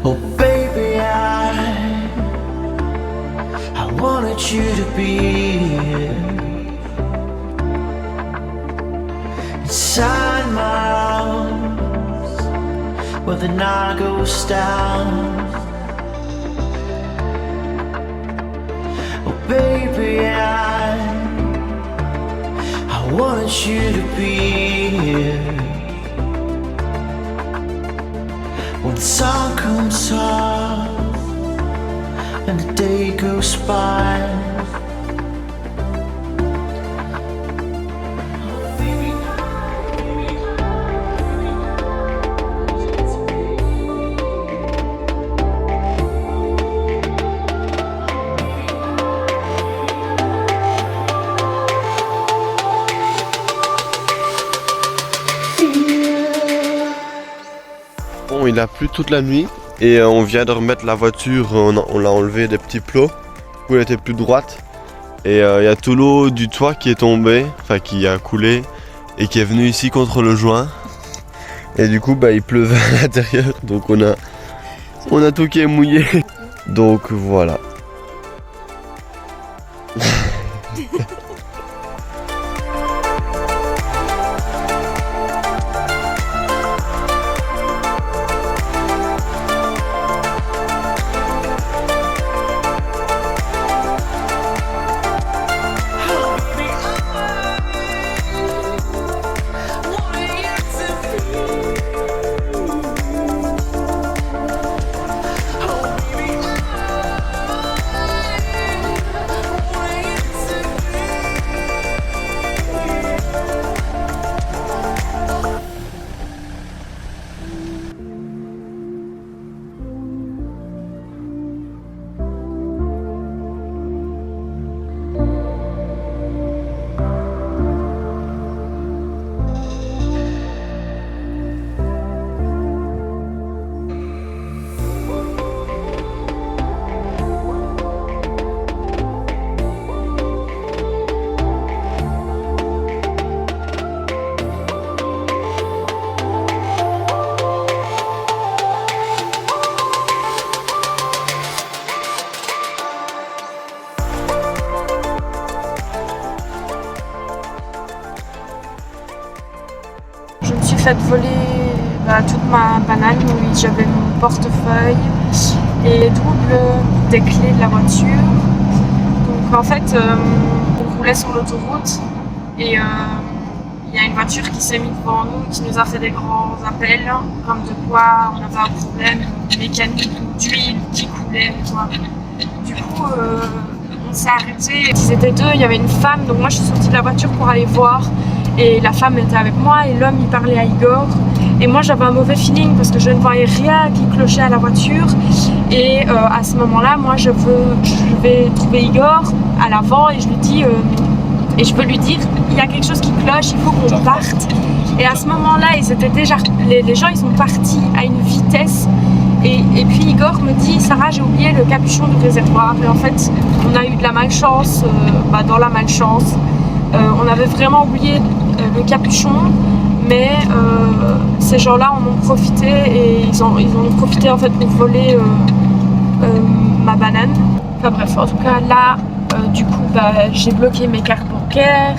Oh baby, I wanted you to be here inside my arms where the night goes down. Oh baby, I wanted you to be here when the sun comes up and the day goes by. Bon, il a plu toute la nuit et on vient de remettre la voiture, on l'a enlevé des petits plots, du coup elle était plus droite et il y a tout l'eau du toit qui est tombé, enfin qui a coulé et qui est venu ici contre le joint et du coup bah il pleuvait à l'intérieur donc on a tout qui est mouillé donc voilà. Je me suis fait voler toute ma banane, oui, j'avais mon portefeuille et double des clés de la voiture. Donc en fait, on roulait sur l'autoroute et il y a une voiture qui s'est mise devant nous, qui nous a fait des grands appels, comme de quoi on avait un problème mécanique ou d'huile qui coulait. Du coup, on s'est arrêté. Ils étaient deux, il y avait une femme, donc moi je suis sortie de la voiture pour aller voir. Et la femme était avec moi et l'homme il parlait à Igor. Et moi j'avais un mauvais feeling parce que je ne voyais rien qui clochait à la voiture. Et à ce moment-là, moi je vais trouver Igor à l'avant et je lui dis et je veux lui dire il y a quelque chose qui cloche, il faut qu'on parte. Et à ce moment-là, ils étaient déjà les gens ils sont partis à une vitesse. Et puis Igor me dit Sarah, j'ai oublié le capuchon du réservoir. Et en fait, on a eu de la malchance dans la malchance. On avait vraiment oublié le capuchon, mais ces gens-là en ont profité et ils en ont profité en fait pour voler ma banane. Enfin bref, en tout cas là, du coup, j'ai bloqué mes cartes bancaires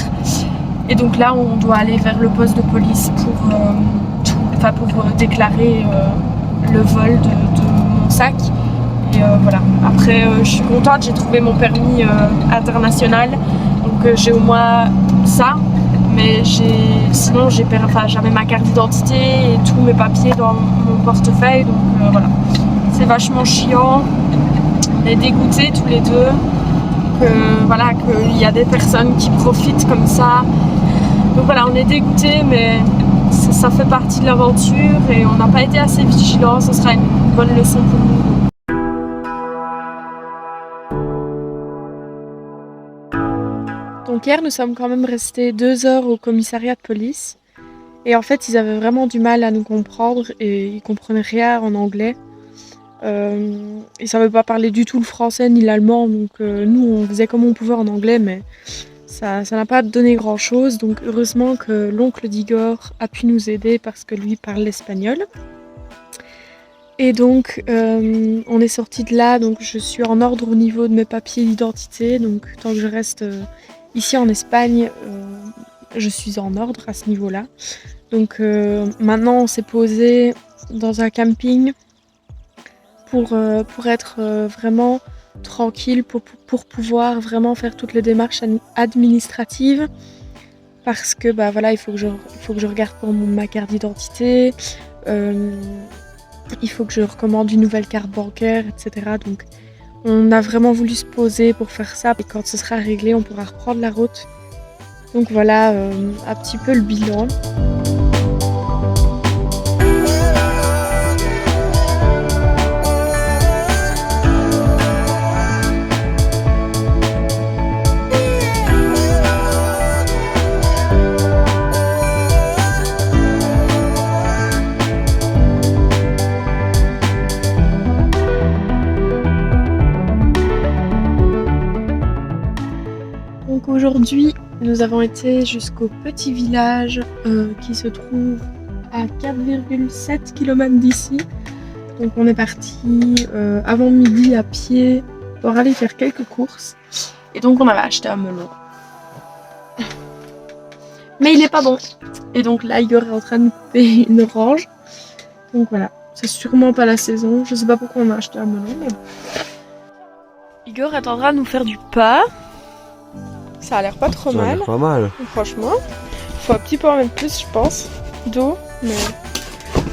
et donc là, on doit aller vers le poste de police pour déclarer le vol de mon sac. Et voilà. Après, je suis contente, j'ai trouvé mon permis international. Donc j'ai au moins ça, mais j'avais ma carte d'identité et tous mes papiers dans mon portefeuille, donc voilà. C'est vachement chiant, on est dégoûtés tous les deux, qu'il y a des personnes qui profitent comme ça. Donc voilà, on est dégoûtés, mais ça fait partie de l'aventure et on n'a pas été assez vigilants, ce sera une bonne leçon pour nous. Donc hier, nous sommes quand même restés 2 heures au commissariat de police. Et en fait, ils avaient vraiment du mal à nous comprendre et ils comprenaient rien en anglais. Ils savaient pas parler du tout le français ni l'allemand, donc nous, on faisait comme on pouvait en anglais, mais ça n'a pas donné grand-chose. Donc heureusement que l'oncle d'Igor a pu nous aider parce que lui parle l'espagnol. Et donc on est sorti de là, donc je suis en ordre au niveau de mes papiers d'identité. Donc tant que je reste ici en Espagne, je suis en ordre à ce niveau-là. Donc maintenant on s'est posé dans un camping pour être vraiment tranquille, pour pouvoir vraiment faire toutes les démarches administratives. Parce que bah voilà, il faut que je regarde pour ma carte d'identité. Il faut que je recommande une nouvelle carte bancaire, etc. Donc on a vraiment voulu se poser pour faire ça. Et quand ce sera réglé, on pourra reprendre la route. Donc voilà un petit peu le bilan. Donc aujourd'hui, nous avons été jusqu'au petit village qui se trouve à 4,7 km d'ici. Donc on est parti avant midi à pied pour aller faire quelques courses. Et donc on avait acheté un melon. Mais il est pas bon. Et donc là, Igor est en train de couper une orange. Donc voilà, c'est sûrement pas la saison. Je sais pas pourquoi on a acheté un melon, mais bon. Igor est en train de nous faire du pain. Ça a l'air pas trop mal. Pas mal. Franchement, faut un petit peu en mettre plus, je pense, d'eau, mais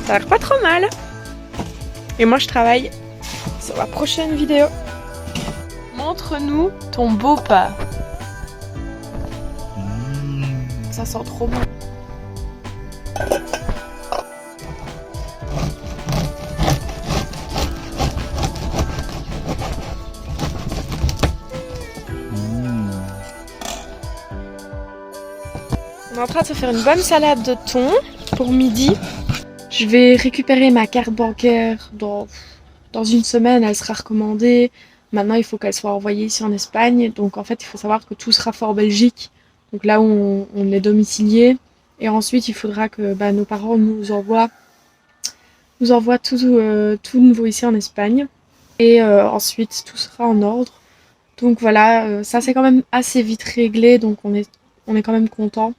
ça a l'air pas trop mal. Et moi, je travaille sur la prochaine vidéo. Montre-nous ton beau pain. Ça sent trop bon. On est en train de se faire une bonne salade de thon pour midi. Je vais récupérer ma carte bancaire dans une semaine, elle sera recommandée. Maintenant, il faut qu'elle soit envoyée ici en Espagne. Donc en fait, il faut savoir que tout sera fait en Belgique. Donc là où on est domicilié. Et ensuite, il faudra que nos parents nous envoient tout nouveau ici en Espagne. Et ensuite, tout sera en ordre. Donc voilà, ça c'est quand même assez vite réglé. Donc on est quand même content.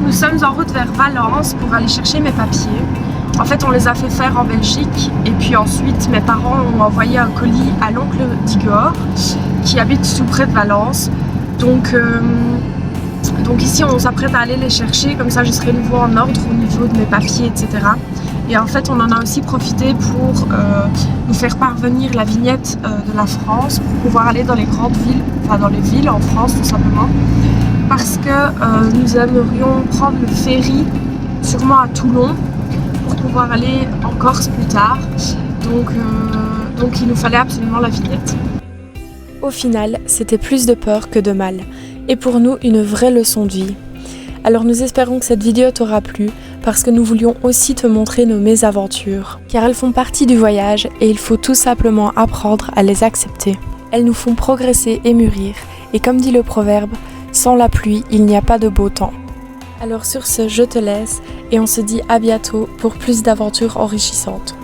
Nous sommes en route vers Valence pour aller chercher mes papiers. En fait, on les a fait faire en Belgique et puis ensuite mes parents ont envoyé un colis à l'oncle d'Igor qui habite tout près de Valence. Donc ici, on s'apprête à aller les chercher, comme ça je serai nouveau en ordre au niveau de mes papiers, etc. Et en fait, on en a aussi profité pour nous faire parvenir la vignette de la France pour pouvoir aller dans les grandes villes, enfin dans les villes en France tout simplement. Parce que nous aimerions prendre le ferry sûrement à Toulon pour pouvoir aller en Corse plus tard. Donc il nous fallait absolument la vignette. Au final, c'était plus de peur que de mal. Et pour nous, une vraie leçon de vie. Alors nous espérons que cette vidéo t'aura plu parce que nous voulions aussi te montrer nos mésaventures. Car elles font partie du voyage et il faut tout simplement apprendre à les accepter. Elles nous font progresser et mûrir. Et comme dit le proverbe, sans la pluie, il n'y a pas de beau temps. Alors sur ce, je te laisse et on se dit à bientôt pour plus d'aventures enrichissantes.